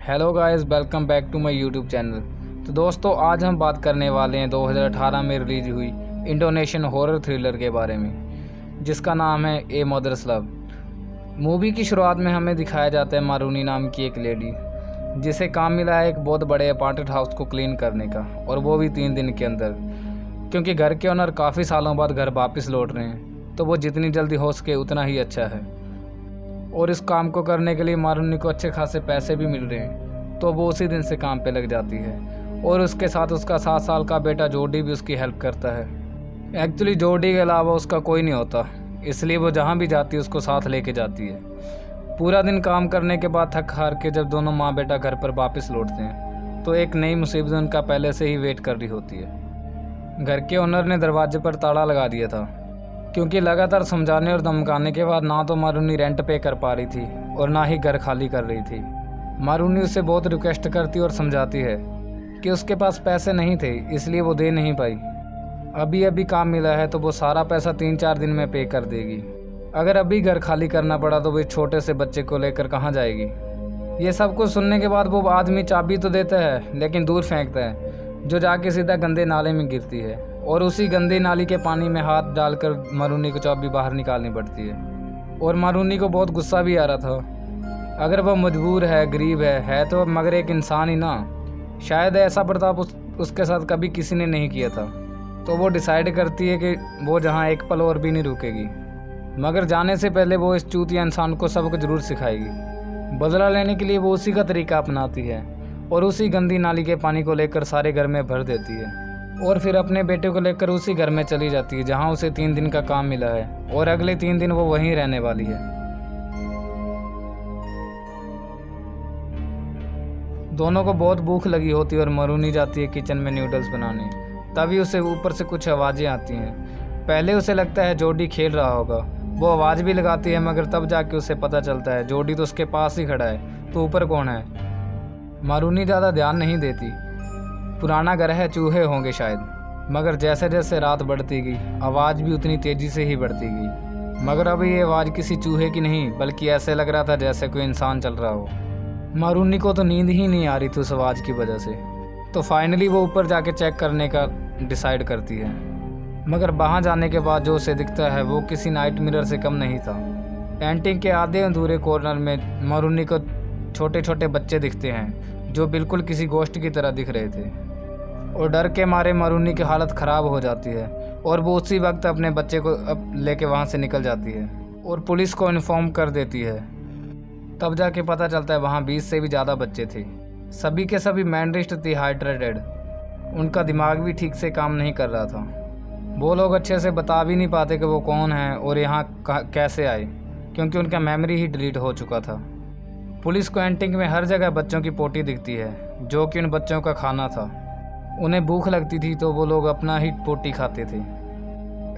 Hello guys, welcome back to my YouTube channel. तो दोस्तों, आज हम बात करने वाले हैं 2018 में रिलीज हुई इंडोनेशियन हॉरर थ्रिलर के बारे में, जिसका नाम है ए मदर्स लव। मूवी की शुरुआत में हमें दिखाया जाता है मारूनी नाम की एक लेडी, जिसे काम मिला है एक बहुत बड़े अपार्टेड हाउस को क्लीन करने का, और वो भी 3 दिन के अंदर। क्योंकि घर के ओनर काफ़ी सालों बाद घर वापस लौट रहे हैं, तो वो जितनी जल्दी हो सके उतना ही अच्छा है। और इस काम को करने के लिए मारूनी को अच्छे खासे पैसे भी मिल रहे हैं, तो वो उसी दिन से काम पे लग जाती है। और उसके साथ उसका 7 साल का बेटा जोडी भी उसकी हेल्प करता है। एक्चुअली जोडी के अलावा उसका कोई नहीं होता, इसलिए वो जहाँ भी जाती है उसको साथ लेके जाती है। पूरा दिन काम करने के बाद थक हार के जब दोनों माँ बेटा घर पर वापस लौटते हैं, तो एक नई मुसीबत उनका पहले से ही वेट कर रही होती है। घर के ओनर ने दरवाजे पर ताला लगा दिया था, क्योंकि लगातार समझाने और धमकाने के बाद ना तो मारूनी रेंट पे कर पा रही थी और ना ही घर खाली कर रही थी। मारूनी उसे बहुत रिक्वेस्ट करती और समझाती है कि उसके पास पैसे नहीं थे, इसलिए वो दे नहीं पाई। अभी अभी काम मिला है तो वो सारा पैसा 3-4 दिन में पे कर देगी। अगर अभी घर खाली करना पड़ा तो वो इस छोटे से बच्चे को लेकर कहाँ जाएगी। ये सब कुछ सुनने के बाद वो आदमी चाबी तो देता है, लेकिन दूर फेंकता है, जो जाके सीधा गंदे नाले में गिरती है। और उसी गंदी नाली के पानी में हाथ डालकर मारूनी को चाबी बाहर निकालनी पड़ती है। और मारूनी को बहुत गुस्सा भी आ रहा था। अगर वह मजबूर है, गरीब है तो मगर एक इंसान ही ना। शायद ऐसा बर्ताव उसके साथ कभी किसी ने नहीं किया था। तो वो डिसाइड करती है कि वो जहाँ एक पल और भी नहीं रुकेगी, मगर जाने से पहले वो इस चूतिया इंसान को सबक जरूर सिखाएगी। बदला लेने के लिए वो उसी का तरीका अपनाती है और उसी गंदी नाली के पानी को लेकर सारे घर में भर देती है। और फिर अपने बेटे को लेकर उसी घर में चली जाती है जहां उसे 3 दिन का काम मिला है, और अगले 3 दिन वो वहीं रहने वाली है। दोनों को बहुत भूख लगी होती है और मारूनी जाती है किचन में नूडल्स बनाने। तभी उसे ऊपर से कुछ आवाज़ें आती हैं। पहले उसे लगता है जोडी खेल रहा होगा। वो आवाज़ भी लगाती है, मगर तब जाके उसे पता चलता है जोडी तो उसके पास ही खड़ा है, तो ऊपर कौन है। मारूनी ज़्यादा ध्यान नहीं देती। पुराना घर है, चूहे होंगे शायद। मगर जैसे जैसे रात बढ़ती गई, आवाज़ भी उतनी तेज़ी से ही बढ़ती गई। मगर अब ये आवाज़ किसी चूहे की नहीं, बल्कि ऐसे लग रहा था जैसे कोई इंसान चल रहा हो। मारूनी को तो नींद ही नहीं आ रही थी उस आवाज़ की वजह से। तो फाइनली वो ऊपर जाके चेक करने का डिसाइड करती है। मगर वहाँ जाने के बाद जो उसे दिखता है वो किसी नाइट मिरर से कम नहीं था। पेंटिंग के आधे अधूरे कॉर्नर में मारूनी को छोटे छोटे बच्चे दिखते हैं, जो बिल्कुल किसी गोश्त की तरह दिख रहे थे। और डर के मारे मारूनी की हालत ख़राब हो जाती है, और वो उसी वक्त अपने बच्चे को लेके वहाँ से निकल जाती है और पुलिस को इन्फॉर्म कर देती है। तब जाके पता चलता है वहाँ 20 से भी ज़्यादा बच्चे थे। सभी के सभी मेंटलिस्ट डिहाइड्रेटेड, उनका दिमाग भी ठीक से काम नहीं कर रहा था। वो लोग अच्छे से बता भी नहीं पाते कि वो कौन है और यहाँ कैसे आए, क्योंकि उनका मेमोरी ही डिलीट हो चुका था। पुलिस को एंटिंग में हर जगह बच्चों की पोटी दिखती है, जो कि उन बच्चों का खाना था। उन्हें भूख लगती थी तो वो लोग अपना ही पोटी खाते थे।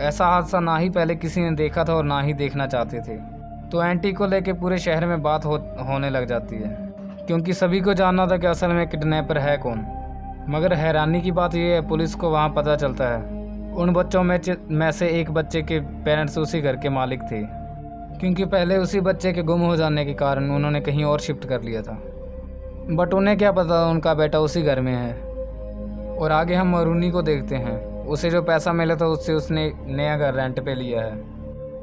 ऐसा हादसा ना ही पहले किसी ने देखा था और ना ही देखना चाहते थे। तो एंटी को लेके पूरे शहर में बात होने लग जाती है, क्योंकि सभी को जानना था कि असल में किडनैपर है कौन। मगर हैरानी की बात यह है, पुलिस को वहाँ पता चलता है उन बच्चों में से एक बच्चे के पेरेंट्स उसी घर के मालिक थे, क्योंकि पहले उसी बच्चे के गुम हो जाने के कारण उन्होंने कहीं और शिफ्ट कर लिया था। बट उन्हें क्या पता उनका बेटा उसी घर में है। और आगे हम मारूनी को देखते हैं। उसे जो पैसा मिला था उससे उसने नया घर रेंट पे लिया है,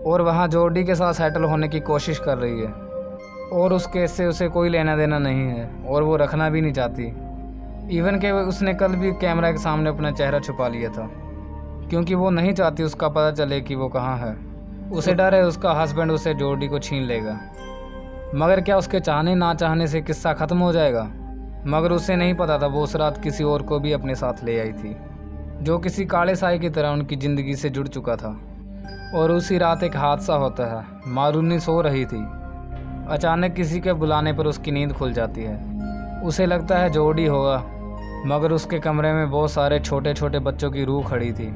और वहाँ जोडी के साथ सेटल होने की कोशिश कर रही है। और उस केस से उसे कोई लेना देना नहीं है, और वो रखना भी नहीं चाहती। इवन के उसने कल भी कैमरा के सामने अपना चेहरा छुपा लिया था, क्योंकि वो नहीं चाहती उसका पता चले कि वो कहाँ है। उसे डर है उसका हस्बैंड उसे जोडी को छीन लेगा। मगर क्या उसके चाहने ना चाहने से किस्सा ख़त्म हो जाएगा? मगर उसे नहीं पता था वो उस रात किसी और को भी अपने साथ ले आई थी, जो किसी काले साए की तरह उनकी ज़िंदगी से जुड़ चुका था। और उसी रात एक हादसा होता है। मारूनी सो रही थी, अचानक किसी के बुलाने पर उसकी नींद खुल जाती है। उसे लगता है जोडी होगा, मगर उसके कमरे में बहुत सारे छोटे छोटे बच्चों की रूह खड़ी थी,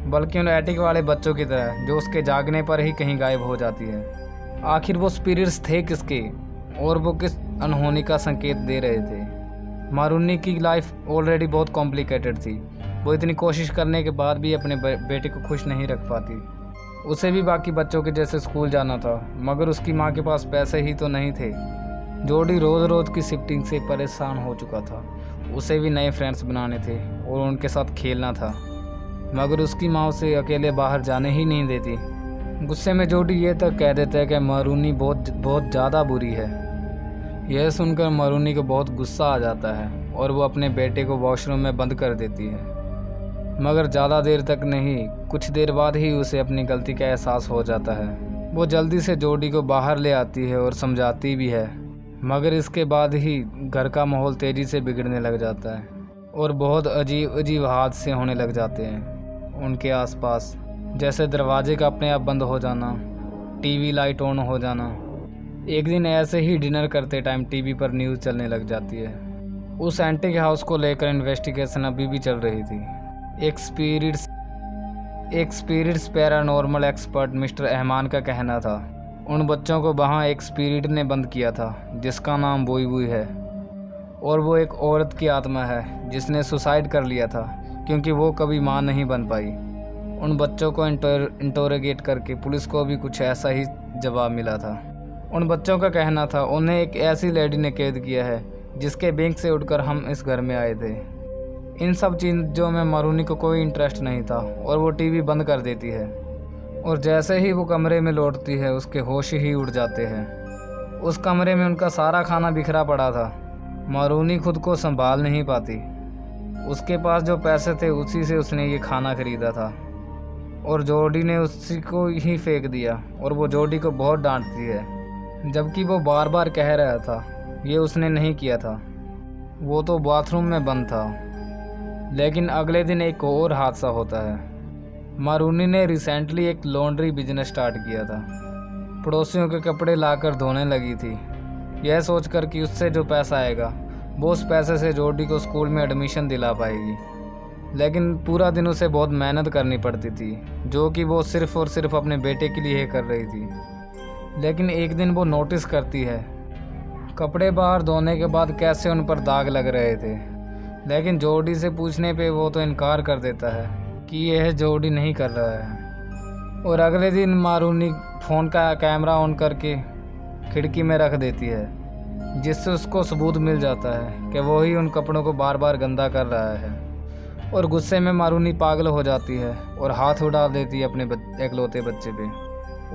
बल्कि उन एटिक वाले बच्चों की तरह जो उसके जागने पर ही कहीं गायब हो जाती है। आखिर वो स्पिरिट्स थे किसके, और वो किस अनहोनी का संकेत दे रहे थे? मारूनी की लाइफ ऑलरेडी बहुत कॉम्प्लिकेटेड थी। वो इतनी कोशिश करने के बाद भी अपने बेटे को खुश नहीं रख पाती। उसे भी बाकी बच्चों के जैसे स्कूल जाना था, मगर उसकी माँ के पास पैसे ही तो नहीं थे। जोडी रोज़ रोज़ की शिफ्टिंग से परेशान हो चुका था। उसे भी नए फ्रेंड्स बनाने थे और उनके साथ खेलना था, मगर उसकी माँ उसे अकेले बाहर जाने ही नहीं देती। गुस्से में जोडी ये तक कह देता है कि मारूनी बहुत ज़्यादा बुरी है। यह सुनकर मारूनी को बहुत गुस्सा आ जाता है और वो अपने बेटे को वॉशरूम में बंद कर देती है। मगर ज़्यादा देर तक नहीं, कुछ देर बाद ही उसे अपनी गलती का एहसास हो जाता है। वो जल्दी से जोडी को बाहर ले आती है और समझाती भी है, मगर इसके बाद ही घर का माहौल तेज़ी से बिगड़ने लग जाता है और बहुत अजीब अजीब हादसे होने लग जाते हैं उनके आसपास, जैसे दरवाजे का अपने आप बंद हो जाना, टीवी लाइट ऑन हो जाना। एक दिन ऐसे ही डिनर करते टाइम टीवी पर न्यूज़ चलने लग जाती है। उस एंटिक हाउस को लेकर इन्वेस्टिगेशन अभी भी चल रही थी। एक spirits paranormal expert mister Rahman का कहना था उन बच्चों को वहाँ एक स्पिरिट ने बंद किया था जिसका नाम बुई बुई है, और वो एक औरत की आत्मा है जिसने सुसाइड कर लिया था क्योंकि वो कभी माँ नहीं बन पाई। उन बच्चों को इंटरोगेट करके पुलिस को भी कुछ ऐसा ही जवाब मिला था। उन बच्चों का कहना था उन्हें एक ऐसी लेडी ने कैद किया है जिसके बैंक से उठकर हम इस घर में आए थे। इन सब चीज़ों में मारूनी को कोई इंटरेस्ट नहीं था और वो टीवी बंद कर देती है, और जैसे ही वो कमरे में लौटती है उसके होश ही उड़ जाते हैं। उस कमरे में उनका सारा खाना बिखरा पड़ा था। मारूनी खुद को संभाल नहीं पाती। उसके पास जो पैसे थे उसी से उसने ये खाना खरीदा था और जोडी ने उसी को ही फेंक दिया, और वो जोडी को बहुत डांटती है, जबकि वो बार बार कह रहा था ये उसने नहीं किया था, वो तो बाथरूम में बंद था। लेकिन अगले दिन एक और हादसा होता है। मारूनी ने रिसेंटली एक लॉन्ड्री बिजनेस स्टार्ट किया था। पड़ोसियों के कपड़े लाकर धोने लगी थी, यह सोचकर कि उससे जो पैसा आएगा वो उस पैसे से जोडी को स्कूल में एडमिशन दिला पाएगी। लेकिन पूरा दिन उसे बहुत मेहनत करनी पड़ती थी, जो कि वो सिर्फ़ और सिर्फ अपने बेटे के लिए कर रही थी। लेकिन एक दिन वो नोटिस करती है कपड़े बाहर धोने के बाद कैसे उन पर दाग लग रहे थे। लेकिन जोडी से पूछने पे वो तो इनकार कर देता है कि यह जोडी नहीं कर रहा है। और अगले दिन मारूनी फ़ोन का कैमरा ऑन करके खिड़की में रख देती है, जिससे उसको सबूत मिल जाता है कि वो ही उन कपड़ों को बार बार गंदा कर रहा है। और गुस्से में मारूनी पागल हो जाती है और हाथ उड़ा देती है अपने एकलौते बच्चे पे।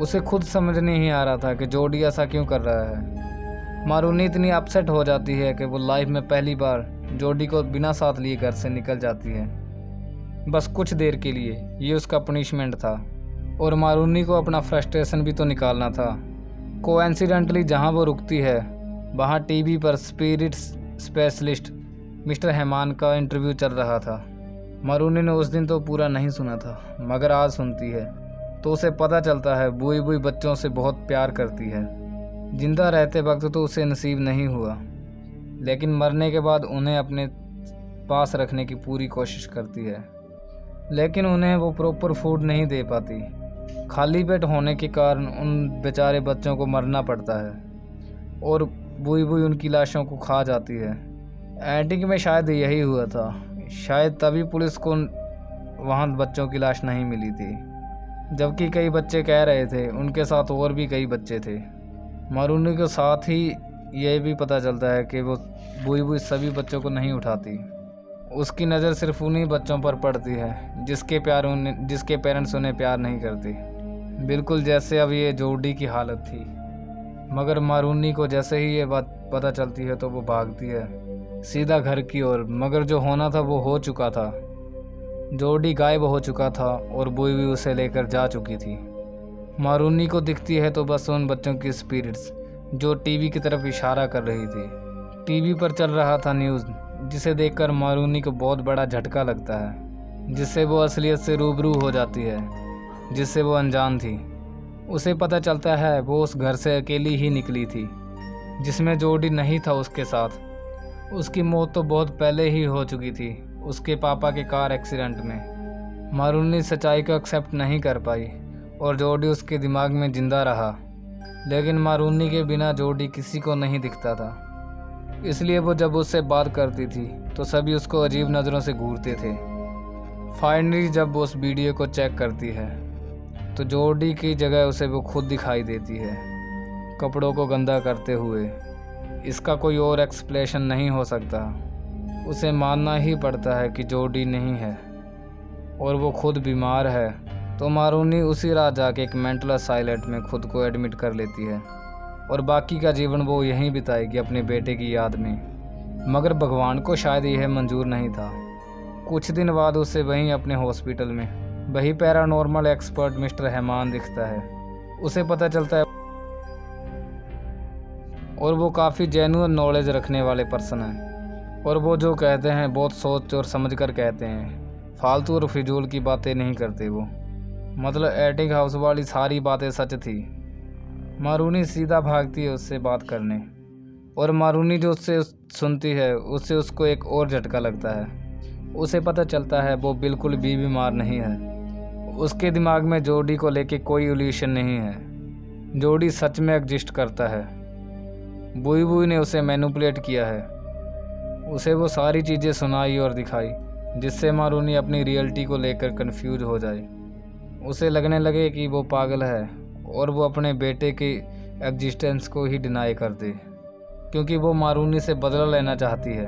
उसे खुद समझ नहीं आ रहा था कि जोडी ऐसा क्यों कर रहा है। मारूनी इतनी अपसेट हो जाती है कि वो लाइफ में पहली बार जोडी को बिना साथ लिए घर से निकल जाती है, बस कुछ देर के लिए। ये उसका पनिशमेंट था और मारूनी को अपना फ्रस्ट्रेशन भी तो निकालना था। कोइंसिडेंटली जहाँ वो रुकती है वहाँ टीवी पर स्पिरिट्स स्पेशलिस्ट मिस्टर रहमान का इंटरव्यू चल रहा था। मारूनी ने उस दिन तो पूरा नहीं सुना था, मगर आज सुनती है तो उसे पता चलता है बुई बुई बच्चों से बहुत प्यार करती है। जिंदा रहते वक्त तो उसे नसीब नहीं हुआ, लेकिन मरने के बाद उन्हें अपने पास रखने की पूरी कोशिश करती है, लेकिन उन्हें वो प्रॉपर फूड नहीं दे पाती। खाली पेट होने के कारण उन बेचारे बच्चों को मरना पड़ता है और बुई बुई उनकी लाशों को खा जाती है। एंटिक में शायद यही हुआ था, शायद तभी पुलिस को वहाँ बच्चों की लाश नहीं मिली थी, जबकि कई बच्चे कह रहे थे उनके साथ और भी कई बच्चे थे। मारूनी के साथ ही यह भी पता चलता है कि वो बुई बुई सभी बच्चों को नहीं उठाती। उसकी नज़र सिर्फ उन्हीं बच्चों पर पड़ती है जिसके पेरेंट्स उन्हें प्यार नहीं करते, बिल्कुल जैसे अब ये जोडी की हालत थी। मगर मारूनी को जैसे ही ये बात पता चलती है तो वो भागती है सीधा घर की ओर, मगर जो होना था वो हो चुका था। जोडी गायब हो चुका था और बुई बुई उसे लेकर जा चुकी थी। मारूनी को दिखती है तो बस उन बच्चों की स्पिरिट्स जो टीवी की तरफ इशारा कर रही थी। टीवी पर चल रहा था न्यूज़, जिसे देखकर मारूनी को बहुत बड़ा झटका लगता है, जिससे वो असलियत से रूबरू हो जाती है जिससे वो अनजान थी। उसे पता चलता है वो उस घर से अकेली ही निकली थी जिसमें जोडी नहीं था उसके साथ। उसकी मौत तो बहुत पहले ही हो चुकी थी उसके पापा के कार एक्सीडेंट में। मारूनी सच्चाई को एक्सेप्ट नहीं कर पाई और जोडी उसके दिमाग में जिंदा रहा, लेकिन मारूनी के बिना जोडी किसी को नहीं दिखता था। इसलिए वो जब उससे बात करती थी तो सभी उसको अजीब नज़रों से घूरते थे। फाइनली जब वो उस वीडियो को चेक करती है तो जोडी की जगह उसे वो खुद दिखाई देती है, कपड़ों को गंदा करते हुए। इसका कोई और एक्सप्लेनेशन नहीं हो सकता। उसे मानना ही पड़ता है कि जोडी नहीं है और वो खुद बीमार है। तो मारूनी उसी रात जाके एक मेंटल असाइलम में खुद को एडमिट कर लेती है और बाकी का जीवन वो यहीं बिताएगी अपने बेटे की याद में। मगर भगवान को शायद यह मंजूर नहीं था। कुछ दिन बाद उसे वहीं अपने हॉस्पिटल में वही पैरानॉर्मल एक्सपर्ट मिस्टर हैमान दिखता है। उसे पता चलता है और वो काफ़ी जेन्युइन नॉलेज रखने वाले पर्सन हैं और वो जो कहते हैं बहुत सोच और समझ कर कहते हैं, फालतू और फिजूल की बातें नहीं करते वो। मतलब एटिक हाउस वाली सारी बातें सच थी। मारूनी सीधा भागती है उससे बात करने और मारूनी जो उससे सुनती है उससे उसको एक और झटका लगता है। उसे पता चलता है वो बिल्कुल भी बीमार नहीं है। उसके दिमाग में जोडी को लेके कोई इल्यूशन नहीं है। जोडी सच में एग्जिस्ट करता है। बुई बुई ने उसे मैनिपुलेट किया है। उसे वो सारी चीज़ें सुनाई और दिखाई जिससे मारूनी अपनी रियलिटी को लेकर कंफ्यूज हो जाए। उसे लगने लगे कि वो पागल है और वो अपने बेटे की एग्जिस्टेंस को ही डिनाई कर दे, क्योंकि वो मारूनी से बदला लेना चाहती है।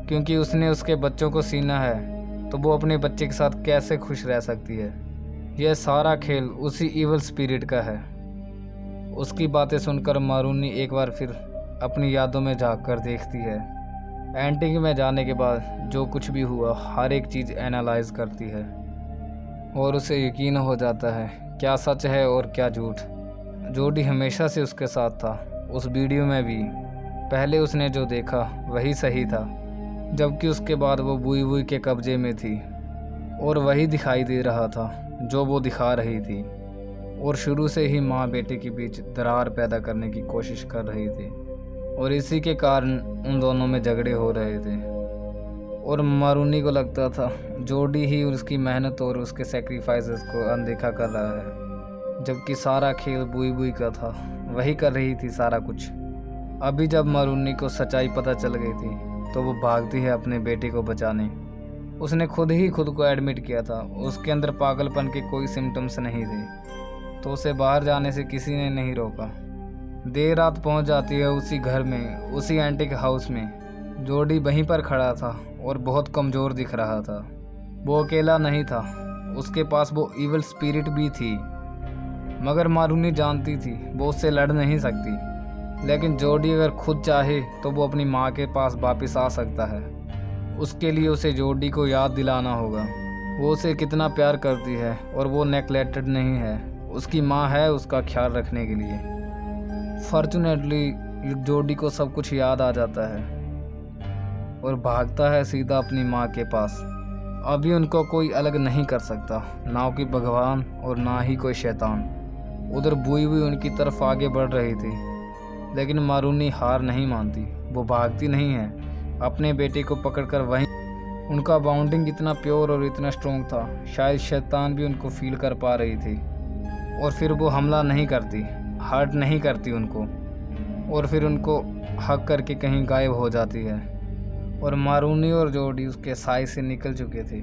क्योंकि उसने उसके बच्चों को सीना है तो वो अपने बच्चे के साथ कैसे खुश रह सकती है। यह सारा खेल उसी इवल स्पिरिट का है। उसकी बातें सुनकर मारूनी एक बार फिर अपनी यादों में झांक कर देखती है। एंटिक में जाने के बाद जो कुछ भी हुआ हर एक चीज़ एनालाइज करती है और उसे यकीन हो जाता है क्या सच है और क्या झूठ। जोडी हमेशा से उसके साथ था। उस वीडियो में भी पहले उसने जो देखा वही सही था, जबकि उसके बाद वो बुई बुई के कब्जे में थी और वही दिखाई दे रहा था जो वो दिखा रही थी। और शुरू से ही माँ बेटे के बीच दरार पैदा करने की कोशिश कर रही थी और इसी के कारण उन दोनों में झगड़े हो रहे थे। और मारूनी को लगता था जोडी ही उसकी मेहनत और उसके सेक्रीफाइसेस को अनदेखा कर रहा है, जबकि सारा खेल बुई बुई का था। वही कर रही थी सारा कुछ। अभी जब मारूनी को सच्चाई पता चल गई थी तो वो भागती है अपने बेटे को बचाने। उसने खुद ही खुद को एडमिट किया था। उसके अंदर पागलपन के कोई सिम्टम्स नहीं थे तो उसे बाहर जाने से किसी ने नहीं रोका। देर रात पहुंच जाती है उसी घर में, उसी एंटिक हाउस में। जोडी वहीं पर खड़ा था और बहुत कमज़ोर दिख रहा था। वो अकेला नहीं था, उसके पास वो इवल स्पिरिट भी थी। मगर मारूनी जानती थी वो उससे लड़ नहीं सकती। लेकिन जोडी अगर खुद चाहे तो वो अपनी माँ के पास वापस आ सकता है। उसके लिए उसे जोडी को याद दिलाना होगा वो उसे कितना प्यार करती है और वो नेग्लेक्टेड नहीं है। उसकी माँ है उसका ख्याल रखने के लिए। फॉर्चुनेटली जोडी को सब कुछ याद आ जाता है और भागता है सीधा अपनी माँ के पास। अभी उनको कोई अलग नहीं कर सकता, ना कि भगवान और ना ही कोई शैतान। उधर बुई बुई उनकी तरफ आगे बढ़ रही थी, लेकिन मारूनी हार नहीं मानती। वो भागती नहीं है, अपने बेटे को पकड़कर वहीं। उनका बाउंडिंग इतना प्योर और इतना स्ट्रॉन्ग था, शायद शैतान भी उनको फील कर पा रही थी। और फिर वो हमला नहीं करती, हर्ट नहीं करती उनको, और फिर उनको हक करके कहीं गायब हो जाती है। और मारूनी और जोडी उसके साय से निकल चुके थे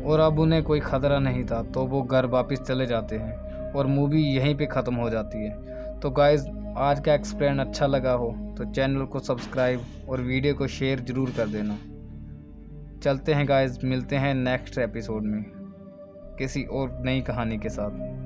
और अब उन्हें कोई ख़तरा नहीं था, तो वो घर वापस चले जाते हैं और मूवी यहीं पे ख़त्म हो जाती है। तो गाइज़, आज का एक्सप्लेन अच्छा लगा हो तो चैनल को सब्सक्राइब और वीडियो को शेयर ज़रूर कर देना। चलते हैं गाइज़, मिलते हैं नेक्स्ट एपिसोड में किसी और नई कहानी के साथ।